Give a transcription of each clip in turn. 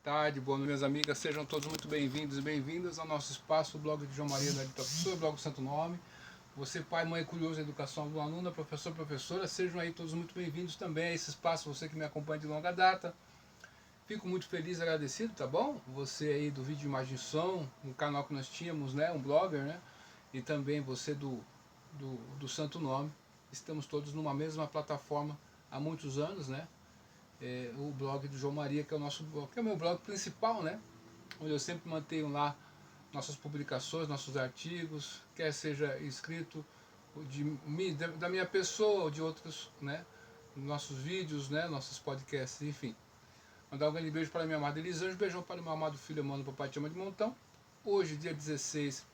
tarde, boa noite, minhas amigas. Sejam todos muito bem-vindos e bem-vindas ao nosso espaço, o blog de João Maria da Professora, blog Santo Nome. Você, pai, mãe, curioso, educação do aluno, professor, professora, sejam aí todos muito bem-vindos também a esse espaço, você que me acompanha de longa data. Fico muito feliz e agradecido, tá bom? Você aí do Vídeo Imagem e Som, um canal que nós tínhamos, né? Um blogger, né? E também você do Santo Nome. Estamos todos numa mesma plataforma há muitos anos, né? O blog do João Maria, que é o nosso blog, que é o meu blog principal, né? Onde eu sempre mantenho lá nossas publicações, nossos artigos, quer seja escrito da minha pessoa ou de outros, né? Nossos vídeos, né? Nossos podcasts, enfim. Mandar um grande beijo para a minha amada Elisângela, beijão para o meu amado filho Emmanuel, papai te ama de montão. Hoje, dia 16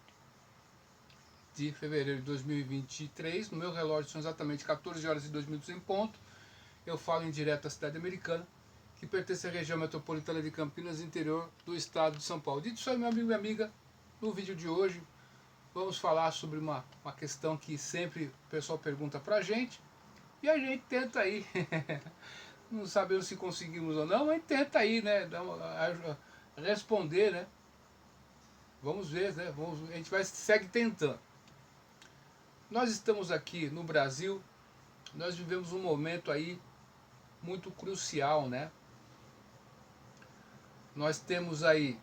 de fevereiro de 2023, no meu relógio são exatamente 14 horas e 2 minutos em ponto. Eu falo em direto da cidade americana, que pertence à região metropolitana de Campinas, interior do estado de São Paulo. Dito isso aí, meu amigo e minha amiga, no vídeo de hoje vamos falar sobre uma questão que sempre o pessoal pergunta pra gente, e a gente tenta aí, não sabemos se conseguimos ou não, mas tenta aí, né, responder, né, vamos ver, né, a gente segue tentando. Nós estamos aqui no Brasil, nós vivemos um momento aí muito crucial, né? Nós temos aí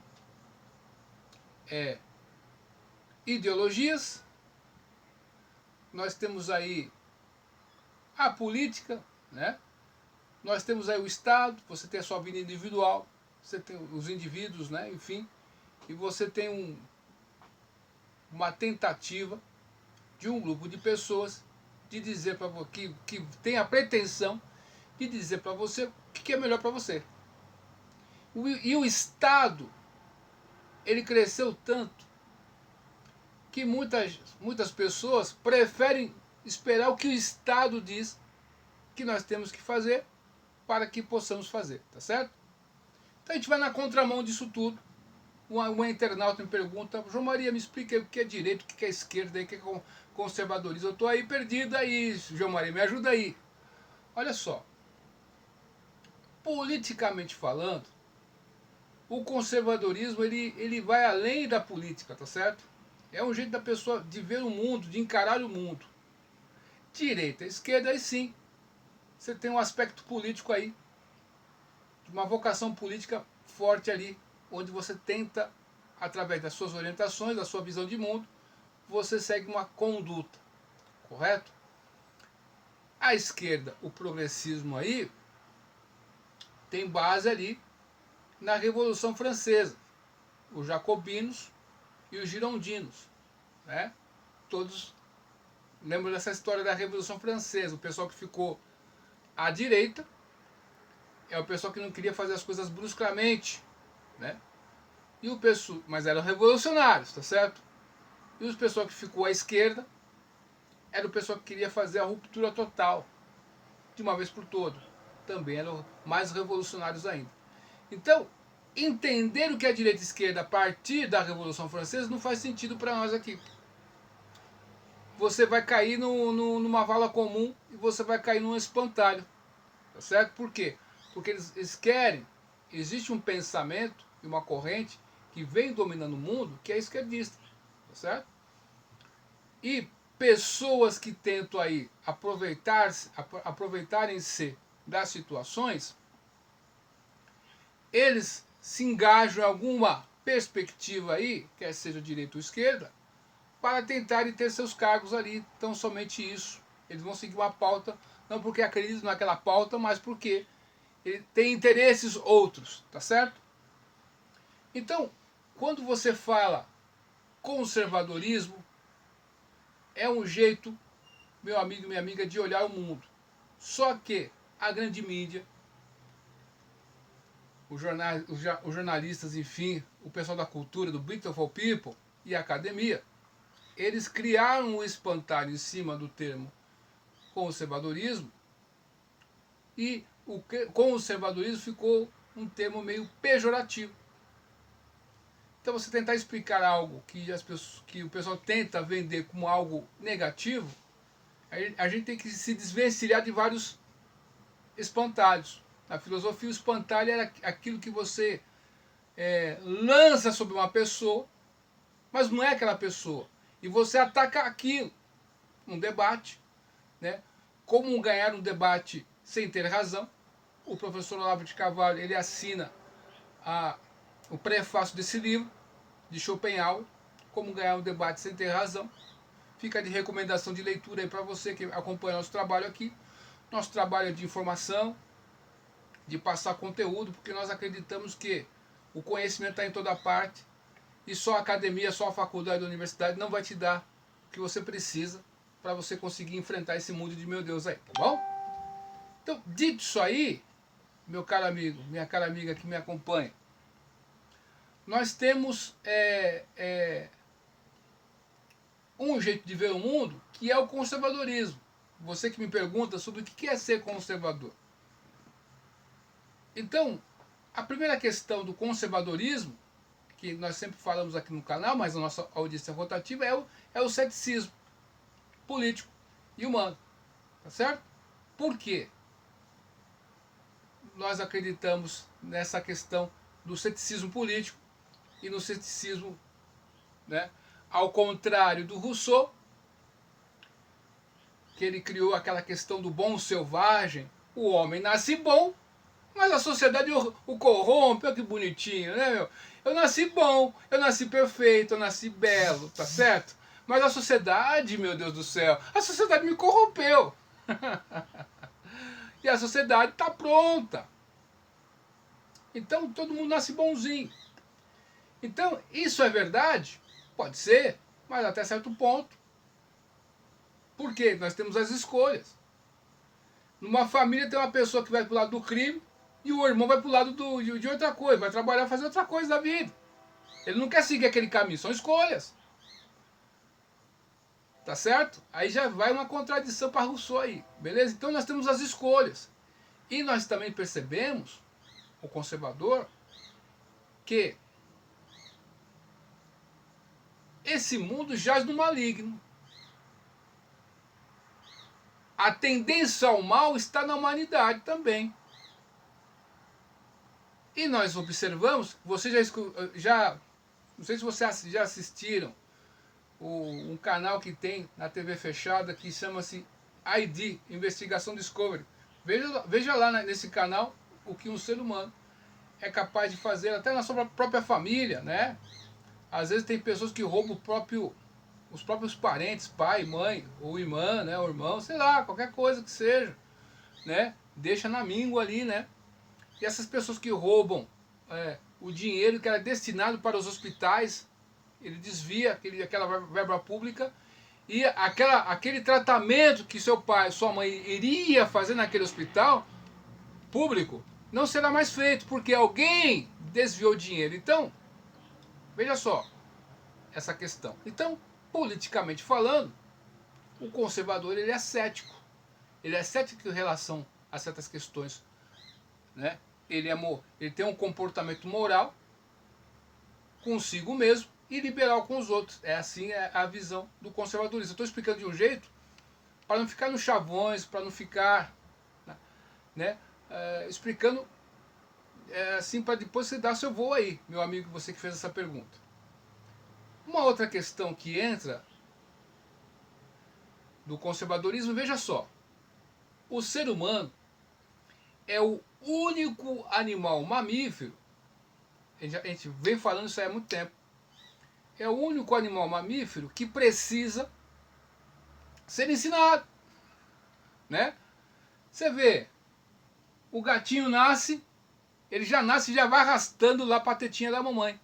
ideologias, nós temos aí a política, né? Nós temos aí o Estado, você tem a sua vida individual, você tem os indivíduos, né? Enfim, e você tem uma tentativa de um grupo de pessoas de dizer para você que tem a pretensão de dizer para você o que é melhor para você. E o Estado, ele cresceu tanto que muitas pessoas preferem esperar o que o Estado diz que nós temos que fazer para que possamos fazer, tá certo? Então a gente vai na contramão disso tudo. Uma internauta me pergunta: João Maria, me explica o que é direito, o que é esquerda, o que é conservadorismo. Eu estou aí perdido aí, João Maria, me ajuda aí. Olha só, politicamente falando, o conservadorismo ele vai além da política, tá certo? É um jeito da pessoa de ver o mundo, de encarar o mundo. Direita e esquerda, aí sim, você tem um aspecto político aí, de uma vocação política forte ali, onde você tenta, através das suas orientações, da sua visão de mundo, você segue uma conduta, correto? A esquerda, o progressismo aí, tem base ali na Revolução Francesa, os jacobinos e os girondinos, né? Todos lembram dessa história da Revolução Francesa, o pessoal que ficou à direita é o pessoal que não queria fazer as coisas bruscamente, né? E o pessoal, mas eram revolucionários, tá certo? E os pessoal que ficou à esquerda era o pessoal que queria fazer a ruptura total, de uma vez por todas. Também eram mais revolucionários ainda. Então, entender o que é direita e esquerda a partir da Revolução Francesa não faz sentido para nós aqui. Você vai cair numa vala comum e você vai cair num espantalho. Tá certo? Por quê? Porque eles querem, existe um pensamento e uma corrente que vem dominando o mundo que é esquerdista. Tá certo? E pessoas que tentam aí aproveitarem-se das situações, eles se engajam em alguma perspectiva aí, quer seja direita ou esquerda, para tentarem ter seus cargos ali. Então somente isso. Eles vão seguir uma pauta, não porque acreditam naquela pauta, mas porque ele tem interesses outros, tá certo? Então, quando você fala conservadorismo, é um jeito, meu amigo e minha amiga, de olhar o mundo. Só que a grande mídia, os jornalistas, enfim, o pessoal da cultura, do Beautiful People e a academia, eles criaram um espantalho em cima do termo conservadorismo e o conservadorismo ficou um termo meio pejorativo. Então você tentar explicar algo que o pessoal tenta vender como algo negativo, a gente tem que se desvencilhar de vários espantalhos. Na filosofia, o espantalho era aquilo que você lança sobre uma pessoa, mas não é aquela pessoa. E você ataca aquilo, um debate, né? Como ganhar um debate sem ter razão. O professor Olavo de Carvalho, ele assina o prefácio desse livro, de Schopenhauer, Como Ganhar um Debate Sem Ter Razão. Fica de recomendação de leitura aí para você que acompanha nosso trabalho aqui. Nosso trabalho é de informação, de passar conteúdo, porque nós acreditamos que o conhecimento está em toda parte e só a academia, só a faculdade, a universidade não vai te dar o que você precisa para você conseguir enfrentar esse mundo de meu Deus aí, tá bom? Então, dito isso aí, meu caro amigo, minha cara amiga que me acompanha, nós temos um jeito de ver o mundo que é o conservadorismo. Você que me pergunta sobre o que é ser conservador. Então, a primeira questão do conservadorismo, que nós sempre falamos aqui no canal, mas a nossa audiência rotativa, é o ceticismo político e humano. Tá certo? Por quê? Nós acreditamos nessa questão do ceticismo político e no ceticismo, né, ao contrário do Rousseau, que ele criou aquela questão do bom selvagem. O homem nasce bom, mas a sociedade o corrompe. Olha que bonitinho, né, meu? Eu nasci bom, eu nasci perfeito, eu nasci belo, tá certo? Mas a sociedade, meu Deus do céu, a sociedade me corrompeu. E a sociedade está pronta. Então todo mundo nasce bonzinho. Então isso é verdade? Pode ser, mas até certo ponto. Por quê? Nós temos as escolhas. Numa família tem uma pessoa que vai pro lado do crime e o irmão vai pro lado de outra coisa, vai trabalhar, fazer outra coisa da vida. Ele não quer seguir aquele caminho, são escolhas. Tá certo? Aí já vai uma contradição para Rousseau aí, beleza? Então nós temos as escolhas. E nós também percebemos, o conservador, que esse mundo jaz no maligno. A tendência ao mal está na humanidade também. E nós observamos, você já não sei se vocês já assistiram um canal que tem na TV fechada que chama-se ID, Investigação Discovery. Veja lá nesse canal o que um ser humano é capaz de fazer até na sua própria família, né? Às vezes tem pessoas que roubam os próprios parentes, pai, mãe, ou irmã, né, ou irmão, sei lá, qualquer coisa que seja, né? Deixa na míngua ali, né? E essas pessoas que roubam o dinheiro que era destinado para os hospitais, ele desvia aquela verba pública e aquele tratamento que seu pai, sua mãe iria fazer naquele hospital público não será mais feito porque alguém desviou o dinheiro. Então, veja só essa questão. Então, politicamente falando, o conservador ele é cético. Ele é cético em relação a certas questões, né? Ele tem um comportamento moral consigo mesmo e liberal com os outros. É assim a visão do conservadorismo. Eu estou explicando de um jeito para não ficar nos chavões, para não ficar, né, explicando assim para depois você dar seu voo aí, meu amigo, você que fez essa pergunta. Uma outra questão que entra do conservadorismo, veja só, o ser humano é o único animal mamífero, a gente vem falando isso aí há muito tempo, é o único animal mamífero que precisa ser ensinado, né? Você vê, o gatinho nasce, ele já nasce e já vai arrastando lá para a tetinha da mamãe.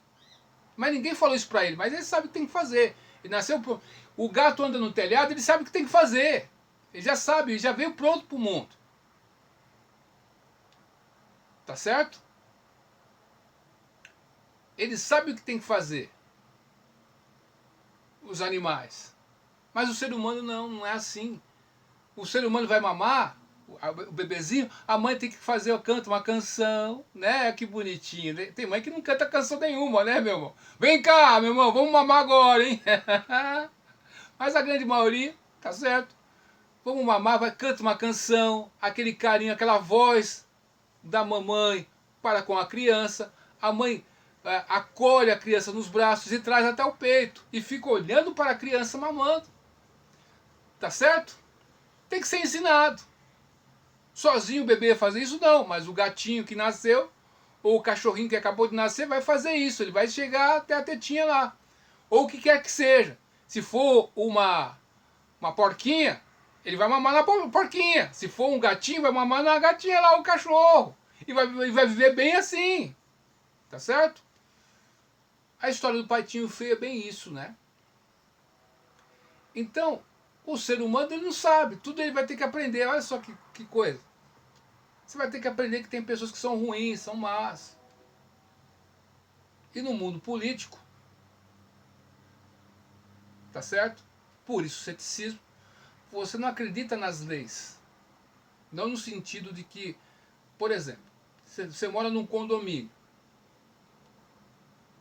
Mas ninguém falou isso para ele, mas ele sabe o que tem que fazer. Ele nasceu, o gato anda no telhado, ele sabe o que tem que fazer. Ele já sabe, ele já veio pronto para o mundo. Tá certo? Ele sabe o que tem que fazer. Os animais. Mas o ser humano não é assim. O ser humano vai mamar, o bebezinho, a mãe tem que fazer, canta uma canção, né? Que bonitinho. Tem mãe que não canta canção nenhuma, né, meu irmão? Vem cá, meu irmão, vamos mamar agora, hein? Mas a grande maioria, tá certo? Vamos mamar, canta uma canção, aquele carinho, aquela voz da mamãe para com a criança. A mãe acolhe a criança nos braços e traz até o peito e fica olhando para a criança mamando. Tá certo? Tem que ser ensinado. Sozinho o bebê ia fazer isso? Não, mas o gatinho que nasceu, ou o cachorrinho que acabou de nascer, vai fazer isso. Ele vai chegar até a tetinha lá. Ou o que quer que seja. Se for uma porquinha, ele vai mamar na porquinha. Se for um gatinho, vai mamar na gatinha lá, o cachorro. E vai viver bem assim. Tá certo? A história do Paitinho Feio é bem isso, né? Então, o ser humano ele não sabe. Tudo ele vai ter que aprender. Olha só que coisa. Você vai ter que aprender que tem pessoas que são ruins, são más. E no mundo político, tá certo? Por isso o ceticismo. Você não acredita nas leis. Não no sentido de que, por exemplo, você mora num condomínio.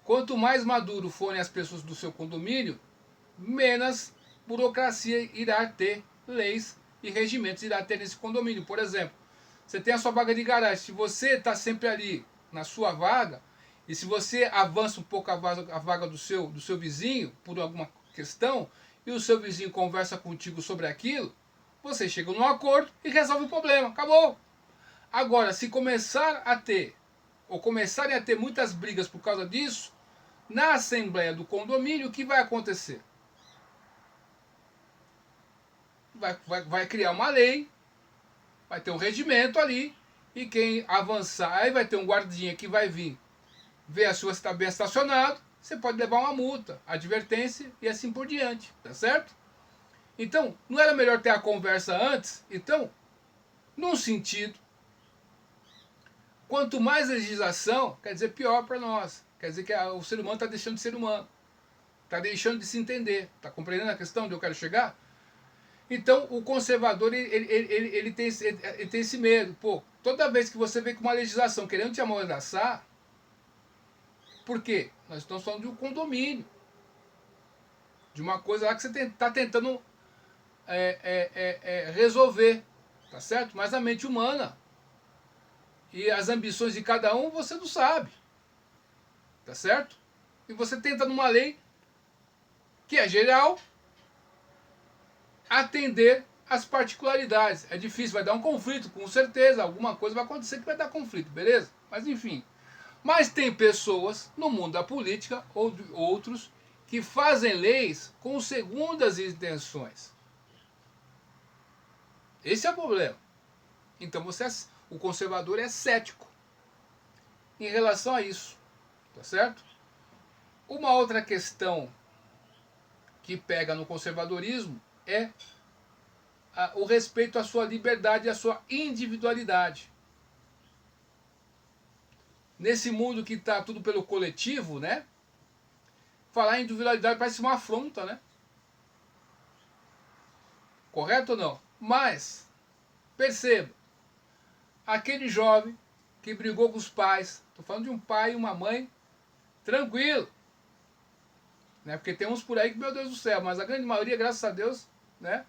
Quanto mais maduro forem as pessoas do seu condomínio, menos burocracia irá ter, leis e regimentos irá ter nesse condomínio. Por exemplo, você tem a sua vaga de garagem. Se você está sempre ali na sua vaga, e se você avança um pouco a vaga do seu vizinho, por alguma questão, e o seu vizinho conversa contigo sobre aquilo, você chega num acordo e resolve o problema. Acabou. Agora, se começar a ter, ou começarem a ter muitas brigas por causa disso, na assembleia do condomínio, o que vai acontecer? Vai criar uma lei, vai ter um regimento ali, e quem avançar, aí vai ter um guardinha que vai vir ver se você está bem estacionado, você pode levar uma multa, advertência e assim por diante, tá certo? Então, não era melhor ter a conversa antes? Então, num sentido, quanto mais legislação, quer dizer pior para nós. Quer dizer que o ser humano está deixando de ser humano, está deixando de se entender. Está compreendendo a questão onde eu quero chegar? Então, o conservador ele tem esse medo. Pô, toda vez que você vem com uma legislação querendo te amordaçar, por quê? Nós estamos falando de um condomínio. De uma coisa lá que você está tentando resolver. Tá certo? Mas a mente humana e as ambições de cada um você não sabe. Tá certo? E você tenta numa lei que é geral atender as particularidades. É difícil, vai dar um conflito, com certeza. Alguma coisa vai acontecer que vai dar conflito, beleza? Mas enfim. Mas tem pessoas no mundo da política, ou de outros, que fazem leis com segundas intenções. Esse é o problema. Então o conservador é cético em relação a isso. Tá certo? Uma outra questão que pega no conservadorismo é o respeito à sua liberdade e à sua individualidade. Nesse mundo que está tudo pelo coletivo, né? Falar em individualidade parece uma afronta, né? Correto ou não? Mas, perceba, aquele jovem que brigou com os pais, estou falando de um pai e uma mãe, tranquilo. Né? Porque tem uns por aí que, meu Deus do céu, mas a grande maioria, graças a Deus, né?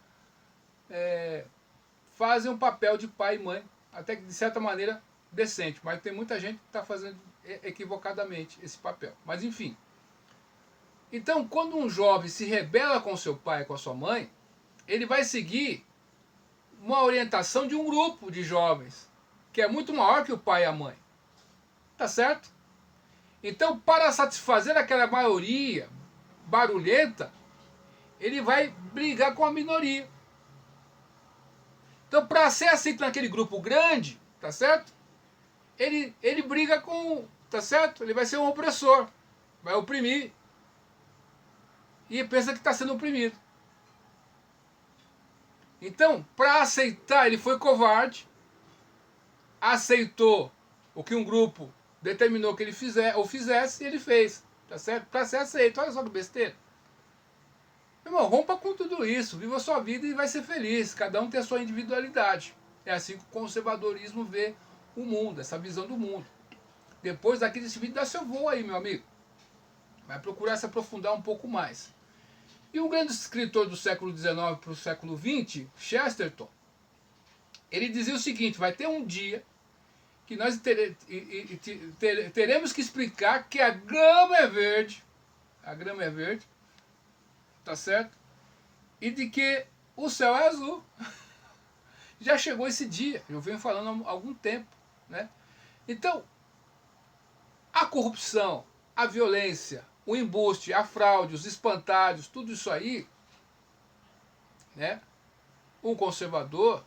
Fazem um papel de pai e mãe, até que de certa maneira decente, mas tem muita gente que está fazendo equivocadamente esse papel. Mas enfim. Então, quando um jovem se rebela com seu pai e com a sua mãe, ele vai seguir uma orientação de um grupo de jovens, que é muito maior que o pai e a mãe. Tá certo? Então, para satisfazer aquela maioria barulhenta, ele vai brigar com a minoria. Então, para ser aceito naquele grupo grande, tá certo? Ele briga com, tá certo? Ele vai ser um opressor, vai oprimir. E pensa que está sendo oprimido. Então, para aceitar, ele foi covarde, aceitou o que um grupo determinou que ele fizesse e ele fez. Tá certo? Para ser aceito. Olha só que besteira. Meu irmão, rompa com tudo isso, viva a sua vida e vai ser feliz. Cada um tem a sua individualidade. É assim que o conservadorismo vê o mundo, essa visão do mundo. Depois daqui desse vídeo, dá seu voo aí, meu amigo. Vai procurar se aprofundar um pouco mais. E um grande escritor do século XIX para o século XX, Chesterton, ele dizia o seguinte: vai ter um dia que nós teremos que explicar que a grama é verde, tá certo? E de que o céu é azul. Já chegou esse dia, eu venho falando há algum tempo, né? Então, a corrupção, a violência, o embuste, a fraude, os espantalhos, tudo isso aí, né? Um conservador,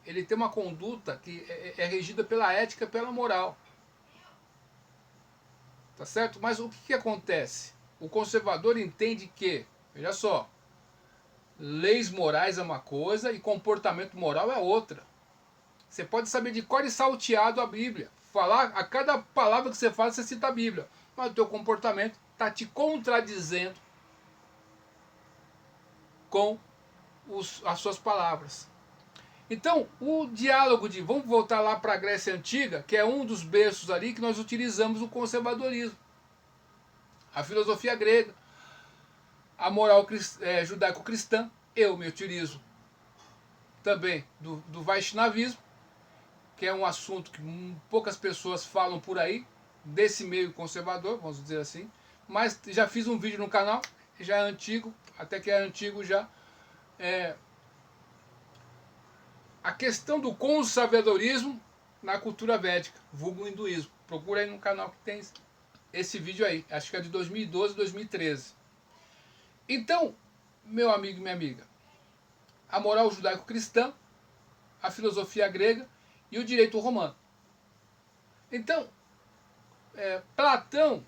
ele tem uma conduta que é regida pela ética, pela moral. Tá certo? Mas o que acontece? O conservador entende que, veja só, leis morais é uma coisa e comportamento moral é outra. Você pode saber de cor e salteado a Bíblia. Falar a cada palavra que você fala, você cita a Bíblia. Mas o teu comportamento está te contradizendo com as suas palavras. Então, o diálogo de... Vamos voltar lá para a Grécia Antiga, que é um dos berços ali que nós utilizamos o conservadorismo. A filosofia grega, a moral judaico-cristã, eu me utilizo também do Vaishnavismo, que é um assunto que poucas pessoas falam por aí, desse meio conservador, vamos dizer assim, mas já fiz um vídeo no canal, já é antigo, até que é antigo já, a questão do conservadorismo na cultura védica, vulgo hinduísmo. Procura aí no canal que tem esse vídeo aí, acho que é de 2012, 2013. Então, meu amigo e minha amiga, a moral judaico-cristã, a filosofia grega e o direito romano. Então, Platão,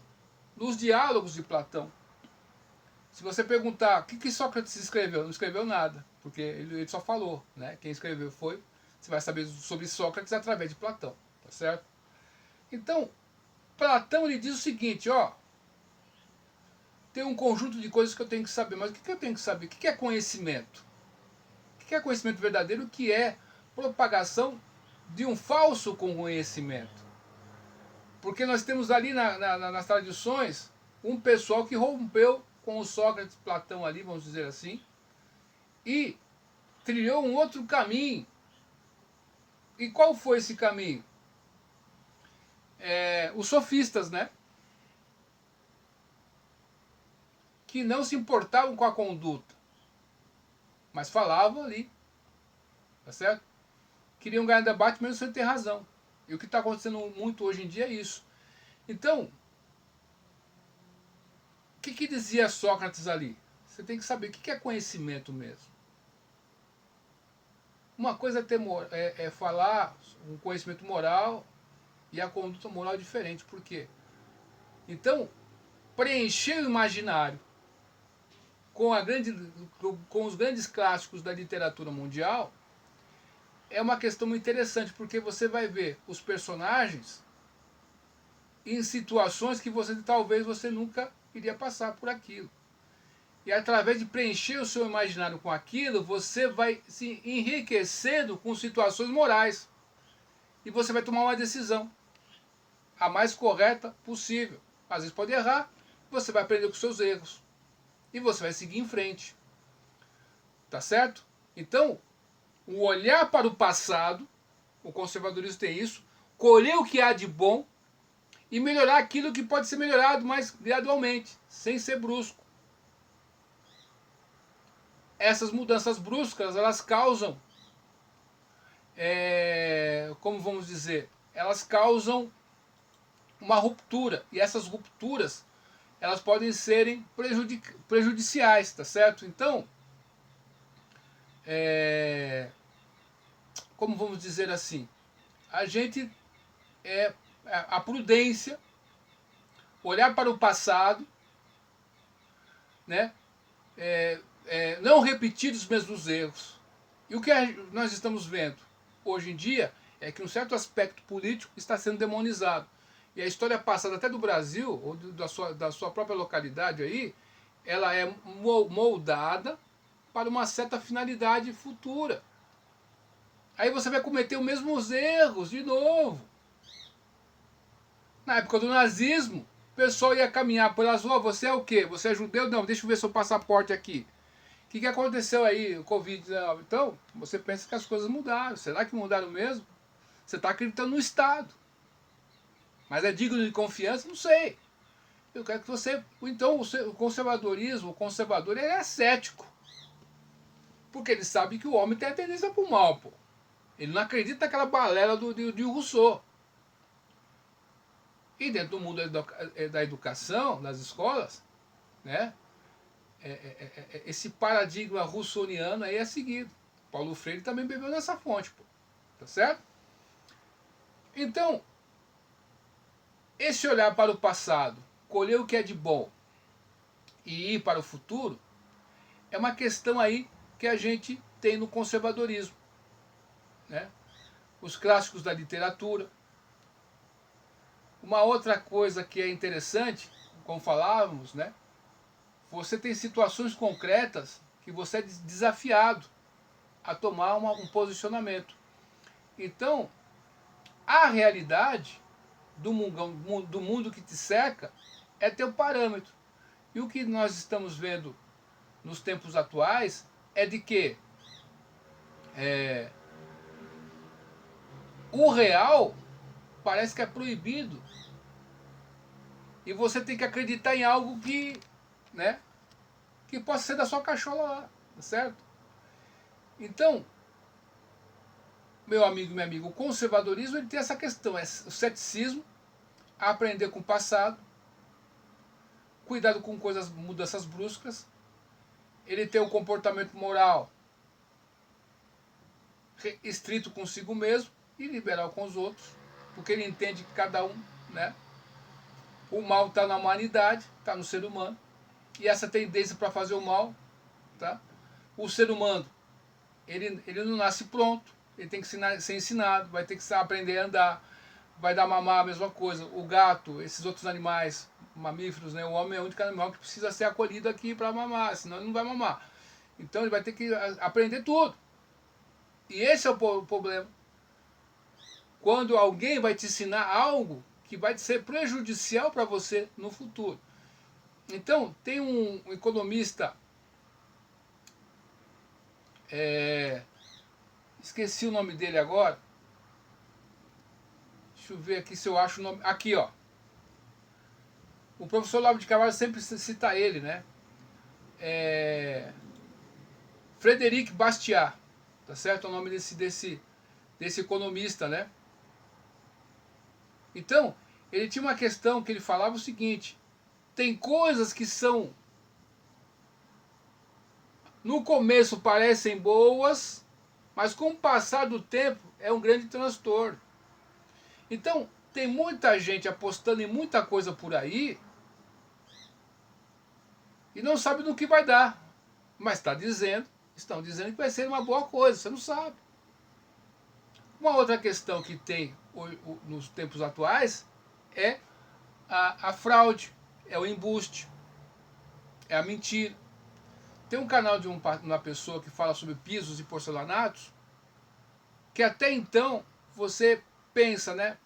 nos diálogos de Platão, se você perguntar o que Sócrates escreveu, não escreveu nada, porque ele só falou, né? Quem escreveu foi, você vai saber sobre Sócrates através de Platão, tá certo? Então, Platão ele diz o seguinte, ó, tem um conjunto de coisas que eu tenho que saber, mas o que eu tenho que saber? O que é conhecimento? O que é conhecimento verdadeiro? O que é propagação de um falso conhecimento? Porque nós temos ali nas tradições um pessoal que rompeu com o Sócrates, Platão ali, vamos dizer assim, e trilhou um outro caminho. E qual foi esse caminho? Os sofistas, né? Que não se importavam com a conduta, mas falavam ali, tá certo? Queriam ganhar debate mesmo sem ter razão. E o que está acontecendo muito hoje em dia é isso. Então, o que dizia Sócrates ali? Você tem que saber o que é conhecimento mesmo. Uma coisa é falar um conhecimento moral e a conduta moral é diferente. Por quê? Então, preencher o imaginário com os grandes clássicos da literatura mundial é uma questão muito interessante, porque você vai ver os personagens em situações que talvez você nunca iria passar por aquilo. E através de preencher o seu imaginário com aquilo, você vai se enriquecendo com situações morais. E você vai tomar uma decisão, a mais correta possível. Às vezes pode errar, você vai aprender com os seus erros. E você vai seguir em frente. Tá certo? Então, o olhar para o passado, o conservadorismo tem isso, colher o que há de bom e melhorar aquilo que pode ser melhorado, mas gradualmente, sem ser brusco. Essas mudanças bruscas, elas causam, como vamos dizer, elas causam uma ruptura. E essas rupturas, elas podem serem prejudiciais, tá certo? Então, como vamos dizer assim, a gente a prudência, olhar para o passado, né? Não repetir os mesmos erros. E o que nós estamos vendo hoje em dia é que um certo aspecto político está sendo demonizado. E a história passada até do Brasil, ou da sua própria localidade aí, ela é moldada para uma certa finalidade futura. Aí você vai cometer os mesmos erros de novo. Na época do nazismo, o pessoal ia caminhar pelas ruas, você é o quê? Você é judeu? Não, deixa eu ver seu passaporte aqui. O que aconteceu aí, o Covid-19? Então, você pensa que as coisas mudaram. Será que mudaram mesmo? Você está acreditando no Estado. Mas é digno de confiança? Não sei. Eu quero que você... Então, o conservadorismo, o conservador, ele é cético. Porque ele sabe que o homem tem a tendência para o mal, pô. Ele não acredita naquela balela de Rousseau. E dentro do mundo da educação, das escolas, né, esse paradigma russoniano aí é seguido. Paulo Freire também bebeu nessa fonte, pô. Tá certo? Então, esse olhar para o passado, colher o que é de bom e ir para o futuro, é uma questão aí que a gente tem no conservadorismo, né? Os clássicos da literatura. Uma outra coisa que é interessante, como falávamos, né? Você tem situações concretas que você é desafiado a tomar um posicionamento. Então, a realidade do mundo que te cerca é teu parâmetro. E o que nós estamos vendo nos tempos atuais é de que o real parece que é proibido. E você tem que acreditar em algo que, né, que possa ser da sua cachola lá, tá certo? Então, meu amigo e minha amiga, o conservadorismo ele tem essa questão, é o ceticismo, aprender com o passado, cuidado com coisas, mudanças bruscas, ele tem um comportamento moral estrito consigo mesmo e liberal com os outros, porque ele entende que cada um, né, o mal está na humanidade, está no ser humano, e essa tendência para fazer o mal, tá? O ser humano, ele não nasce pronto, ele tem que ser ensinado, vai ter que aprender a andar, vai dar mamar a mesma coisa. O gato, esses outros animais mamíferos, né? O homem é o único animal que precisa ser acolhido aqui para mamar, senão ele não vai mamar. Então ele vai ter que aprender tudo. E esse é o problema. Quando alguém vai te ensinar algo que vai ser prejudicial para você no futuro. Então, tem um economista, esqueci o nome dele agora, deixa eu ver aqui se eu acho o nome, aqui ó, o professor Olavo de Carvalho sempre cita ele, né, Frederic Bastiat, tá certo? É o nome desse economista, né? Então, ele tinha uma questão que ele falava o seguinte, tem coisas que são, no começo parecem boas, mas com o passar do tempo é um grande transtorno. Então, tem muita gente apostando em muita coisa por aí e não sabe no que vai dar. Mas estão dizendo que vai ser uma boa coisa, você não sabe. Uma outra questão que tem nos tempos atuais é a fraude, é o embuste, é a mentira. Tem um canal de uma pessoa que fala sobre pisos e porcelanatos, que até então você pensa, né?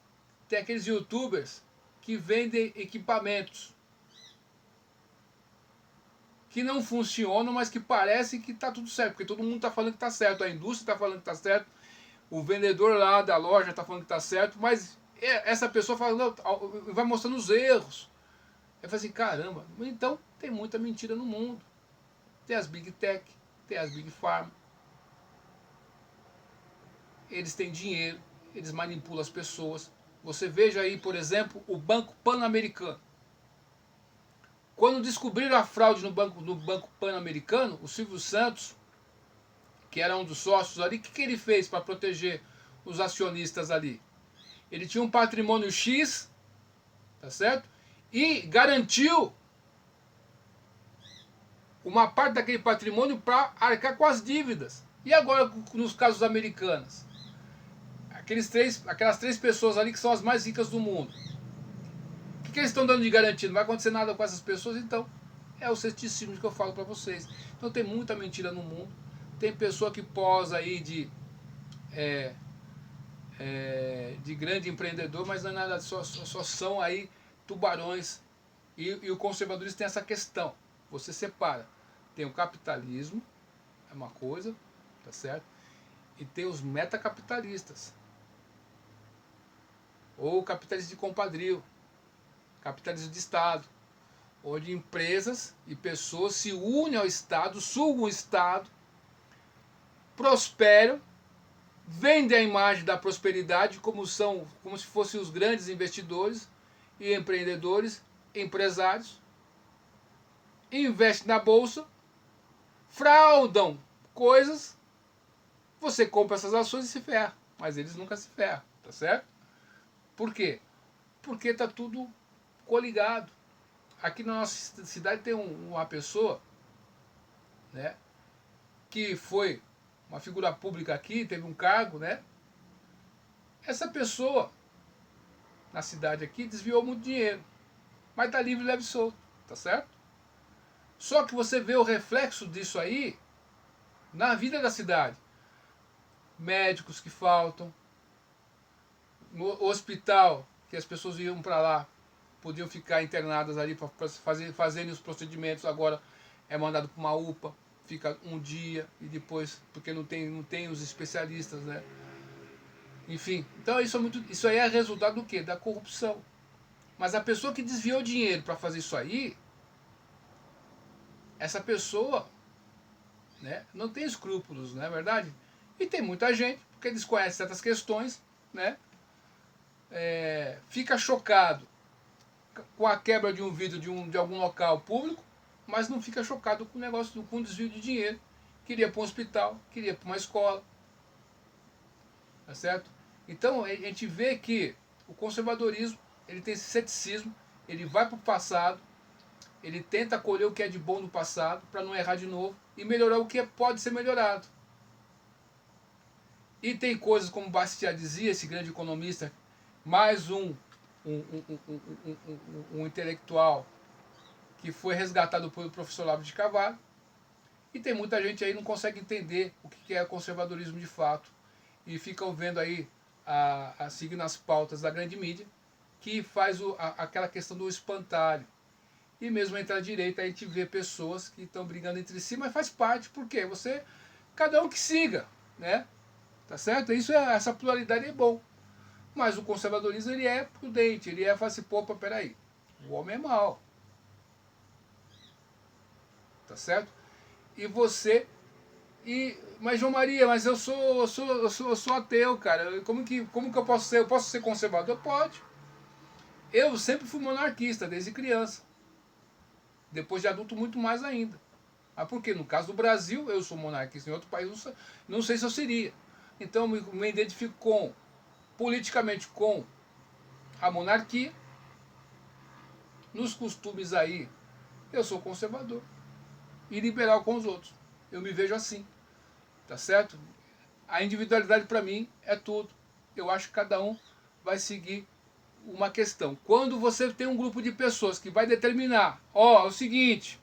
Tem aqueles youtubers que vendem equipamentos que não funcionam, mas que parece que está tudo certo, porque todo mundo está falando que está certo, a indústria está falando que está certo, o vendedor lá da loja está falando que está certo, mas essa pessoa fala, vai mostrando os erros. Eu falei assim, caramba, então tem muita mentira no mundo. Tem as Big Tech, tem as Big Pharma. Eles têm dinheiro, eles manipulam as pessoas. Você veja aí, por exemplo, o Banco Pan-Americano. Quando descobriram a fraude no Banco Pan-Americano, o Silvio Santos, que era um dos sócios ali, o que ele fez para proteger os acionistas ali? Ele tinha um patrimônio X, tá certo? E garantiu uma parte daquele patrimônio para arcar com as dívidas. E agora, nos casos americanos? Aquelas três pessoas ali que são as mais ricas do mundo. O que eles estão dando de garantia? Não vai acontecer nada com essas pessoas, então é o ceticismo que eu falo para vocês. Então tem muita mentira no mundo. Tem pessoa que posa aí de grande empreendedor, mas não é nada, só são aí tubarões. E o conservadorismo tem essa questão. Você separa. Tem o capitalismo, é uma coisa, tá certo? E tem os metacapitalistas. ou capitalismo de compadrio, capitalismo de Estado, onde empresas e pessoas se unem ao Estado, sugam o Estado, prosperam, vendem a imagem da prosperidade como se fossem os grandes investidores e empreendedores, empresários, investem na bolsa, fraudam coisas, você compra essas ações e se ferra, mas eles nunca se ferram, tá certo? Por quê? Porque tá tudo coligado. Aqui na nossa cidade tem uma pessoa, né, que foi uma figura pública aqui, teve um cargo, né? Essa pessoa na cidade aqui desviou muito dinheiro, mas tá livre, leve e solto, tá certo? Só que você vê o reflexo disso aí na vida da cidade. Médicos que faltam, no hospital que as pessoas iam para lá, podiam ficar internadas ali para fazerem os procedimentos, agora é mandado para uma UPA, fica um dia e depois, porque não tem os especialistas, né? Enfim, então isso aí é resultado do quê? Da corrupção. Mas a pessoa que desviou dinheiro para fazer isso aí, essa pessoa, né, não tem escrúpulos, não é verdade? E tem muita gente, porque desconhece certas questões, né? Fica chocado com a quebra de um vidro de algum local público, mas não fica chocado com o negócio, com o desvio de dinheiro. Queria para um hospital, queria para uma escola, tá certo? Então a gente vê que o conservadorismo, ele tem esse ceticismo, ele vai para o passado, ele tenta acolher o que é de bom no passado para não errar de novo e melhorar o que pode ser melhorado. E tem coisas como Bastiat dizia, esse grande economista, mais um intelectual que foi resgatado pelo professor Olavo de Carvalho. E tem muita gente aí que não consegue entender o que é conservadorismo de fato. E ficam vendo aí, seguindo as pautas da grande mídia, que faz aquela questão do espantalho. E mesmo entre a direita a gente vê pessoas que estão brigando entre si, mas faz parte, porque cada um que siga, né? Tá certo? Essa pluralidade é bom. Mas o conservadorismo, ele é prudente, ele fala assim, pô, peraí, o homem é mau. Tá certo? E você... mas João Maria, mas eu sou ateu, cara. Como que eu posso ser? Eu posso ser conservador? Pode. Eu sempre fui monarquista, desde criança. Depois de adulto, muito mais ainda. Mas por quê? No caso do Brasil, eu sou monarquista. Em outro país, não sei se eu seria. Então, eu me identifico politicamente com a monarquia. Nos costumes aí, eu sou conservador. E liberal com os outros. Eu me vejo assim. Tá certo? A individualidade para mim é tudo. Eu acho que cada um vai seguir uma questão. Quando você tem um grupo de pessoas que vai determinar, é o seguinte,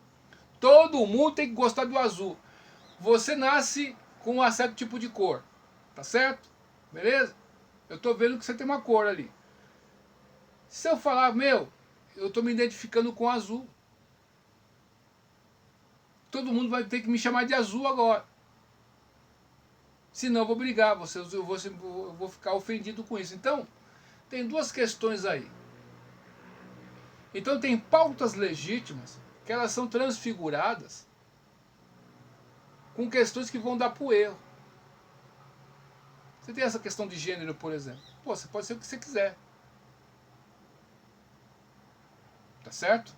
todo mundo tem que gostar do azul. Você nasce com um certo tipo de cor, tá certo? Beleza? Eu tô vendo que você tem uma cor ali. Se eu falar, eu tô me identificando com azul, todo mundo vai ter que me chamar de azul agora. Senão eu vou brigar, eu vou ficar ofendido com isso. Então, tem duas questões aí. Então tem pautas legítimas que elas são transfiguradas com questões que vão dar pro erro. Você tem essa questão de gênero, por exemplo. Você pode ser o que você quiser. Tá certo?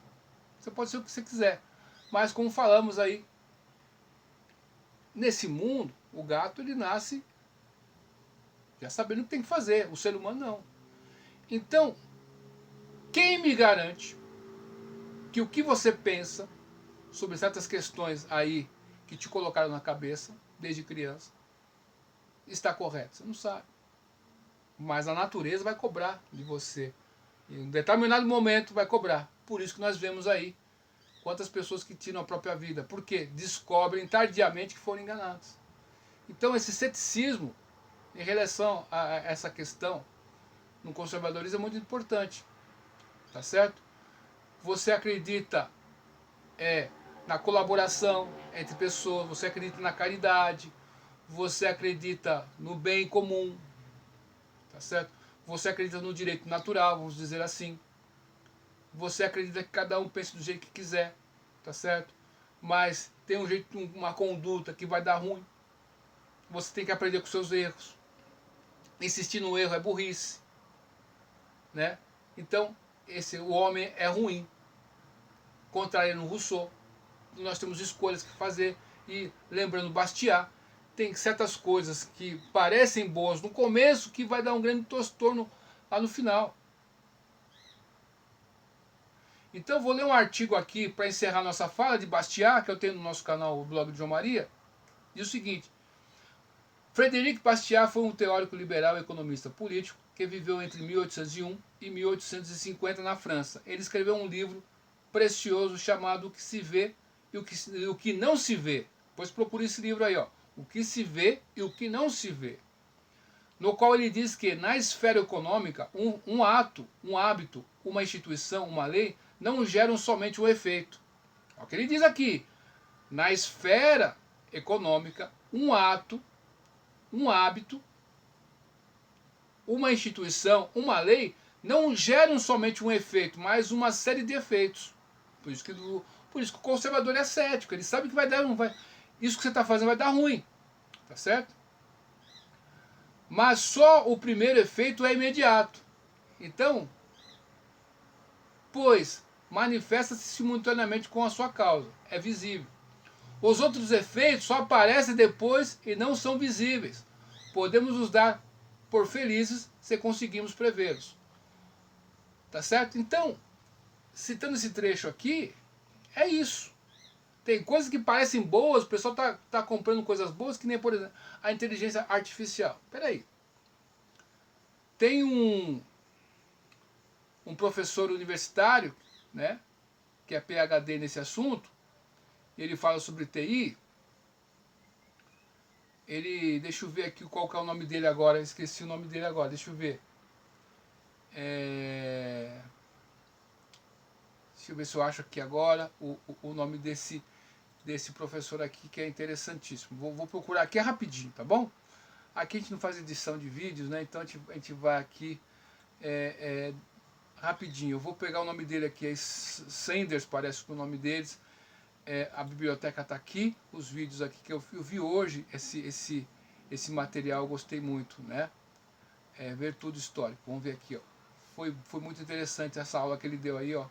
Você pode ser o que você quiser. Mas como falamos aí, nesse mundo, o gato ele nasce já sabendo o que tem que fazer. O ser humano não. Então, quem me garante que o que você pensa sobre certas questões aí que te colocaram na cabeça desde criança está correto? Você não sabe. Mas a natureza vai cobrar de você. Em um determinado momento vai cobrar. Por isso que nós vemos aí quantas pessoas que tiram a própria vida. Por quê? Descobrem tardiamente que foram enganados. Então esse ceticismo em relação a essa questão no conservadorismo é muito importante. Tá certo? Você acredita na colaboração entre pessoas, você acredita na caridade, você acredita no bem comum, tá certo? Você acredita no direito natural, vamos dizer assim. Você acredita que cada um pense do jeito que quiser, tá certo? Mas tem um jeito, uma conduta que vai dar ruim. Você tem que aprender com seus erros. Insistir no erro é burrice, né? Então, o homem é ruim. Contrariando Rousseau, nós temos escolhas que fazer. E lembrando Bastiat, tem certas coisas que parecem boas no começo que vai dar um grande transtorno lá no final. Então vou ler um artigo aqui para encerrar nossa fala de Bastiat, que eu tenho no nosso canal, o blog de João Maria. Diz o seguinte: Frederic Bastiat foi um teórico liberal e economista político que viveu entre 1801 e 1850 na França. Ele escreveu um livro precioso chamado O que se vê e o que não se vê. Pois procure esse livro aí, ó. O que se vê e o que não se vê. No qual ele diz que na esfera econômica, um ato, um hábito, uma instituição, uma lei, não geram somente um efeito. É o que ele diz aqui. Na esfera econômica, um ato, um hábito, uma instituição, uma lei, não geram somente um efeito, mas uma série de efeitos. Por isso que o conservador é cético. Ele sabe que vai dar, isso que você está fazendo vai dar ruim. Tá certo? Mas só o primeiro efeito é imediato. Então, pois manifesta-se simultaneamente com a sua causa. É visível. Os outros efeitos só aparecem depois e não são visíveis. Podemos nos dar por felizes se conseguimos prevê-los. Tá certo? Então, citando esse trecho aqui, é isso. Tem coisas que parecem boas, o pessoal tá comprando coisas boas, que nem, por exemplo, a inteligência artificial. Peraí. Tem um professor universitário, né, que é PhD nesse assunto, ele fala sobre TI. Deixa eu ver aqui qual que é o nome dele agora, esqueci o nome dele agora, deixa eu ver. Deixa eu ver se eu acho aqui agora o nome desse professor aqui, que é interessantíssimo. Vou procurar aqui, é rapidinho, tá bom? Aqui a gente não faz edição de vídeos, né? Então a gente vai aqui rapidinho. Eu vou pegar o nome dele aqui, é Sanders, parece que o nome deles. A biblioteca está aqui, os vídeos aqui que eu vi hoje, esse material eu gostei muito, né? Ver tudo histórico. Vamos ver aqui, ó. Foi muito interessante essa aula que ele deu aí, ó.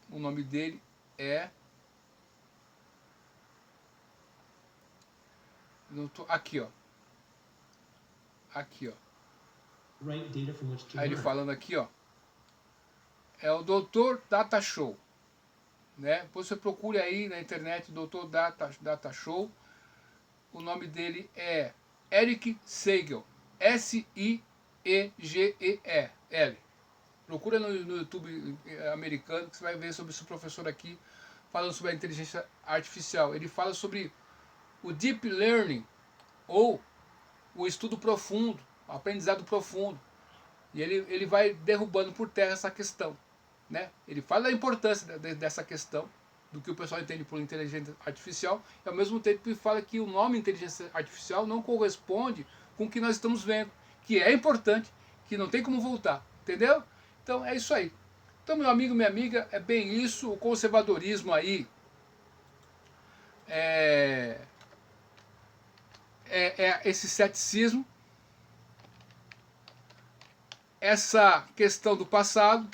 O nome dele é... Aqui, ó. Aqui, ó. Aí ele falando aqui, ó. É o Dr. Data Show. Né? Você procure aí na internet Dr. Data Show. O nome dele é Eric Seigel. S-I-E-G-E-L. Procura no YouTube americano que você vai ver sobre esse professor aqui falando sobre a inteligência artificial. Ele fala sobre o Deep Learning, ou o estudo profundo, o aprendizado profundo. E ele vai derrubando por terra essa questão. Né? Ele fala da importância dessa questão, do que o pessoal entende por inteligência artificial, e ao mesmo tempo ele fala que o nome inteligência artificial não corresponde com o que nós estamos vendo, que é importante, que não tem como voltar. Entendeu? Então é isso aí. Então, meu amigo, minha amiga, é bem isso. O conservadorismo aí é esse ceticismo, essa questão do passado,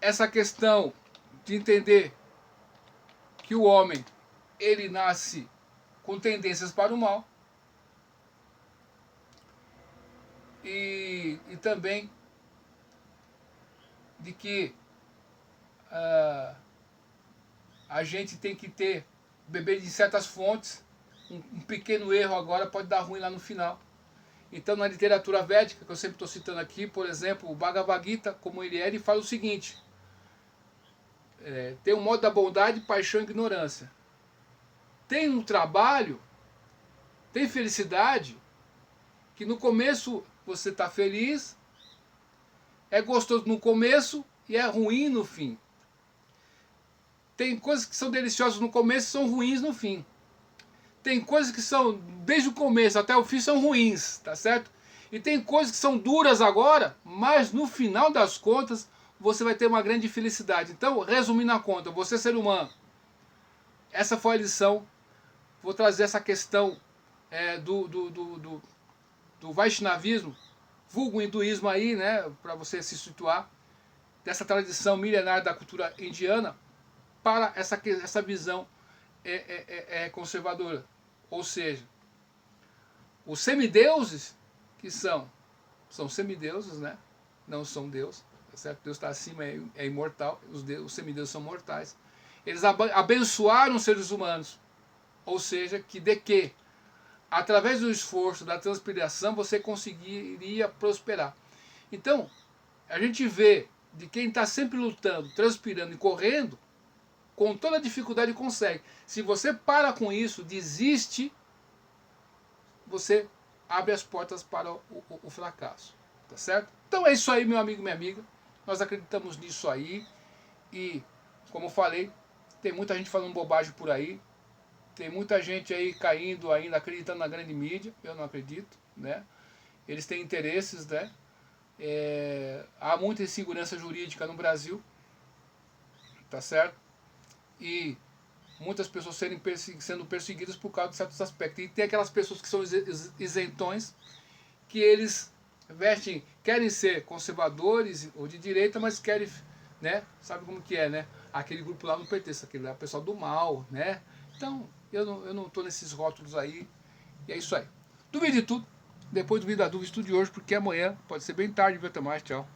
essa questão de entender que o homem, ele nasce com tendências para o mal, e também de que a gente tem que beber de certas fontes. Um pequeno erro agora pode dar ruim lá no final. Então, na literatura védica, que eu sempre estou citando aqui, por exemplo, o Bhagavad Gita, como ele fala o seguinte: tem um modo da bondade, paixão e ignorância. Tem um trabalho, tem felicidade, que no começo você está feliz, é gostoso no começo e é ruim no fim. Tem coisas que são deliciosas no começo e são ruins no fim. Tem coisas que são, desde o começo até o fim, são ruins, tá certo? E tem coisas que são duras agora, mas no final das contas, você vai ter uma grande felicidade. Então, resumindo a conta, você ser humano, essa foi a lição. Vou trazer essa questão do Vaishnavismo, vulgo hinduísmo aí, né, para você se situar, dessa tradição milenar da cultura indiana, para essa visão conservadora. Ou seja, os semideuses, que são semideuses, né, não são Deus, tá certo? Deus está acima, é imortal, os semideuses são mortais. Eles abençoaram os seres humanos, ou seja, que através do esforço, da transpiração, você conseguiria prosperar. Então, a gente vê de quem está sempre lutando, transpirando e correndo, com toda a dificuldade consegue. Se você para com isso, desiste, você abre as portas para o fracasso. Tá certo? Então é isso aí, meu amigo e minha amiga. Nós acreditamos nisso aí. E, como eu falei, tem muita gente falando bobagem por aí. Tem muita gente aí caindo ainda, acreditando na grande mídia. Eu não acredito, né? Eles têm interesses, né? Há muita insegurança jurídica no Brasil, tá certo? E muitas pessoas sendo perseguidas por causa de certos aspectos. E tem aquelas pessoas que são isentões, que eles querem ser conservadores ou de direita, mas querem, né? Sabe como que é, né? Aquele grupo lá não pertence, aquele lá é o pessoal do mal, né? Então, eu não estou nesses rótulos aí, e é isso aí. Duvide de tudo, depois duvida da dúvida, estude hoje, porque amanhã pode ser bem tarde, viu? Até mais, tchau.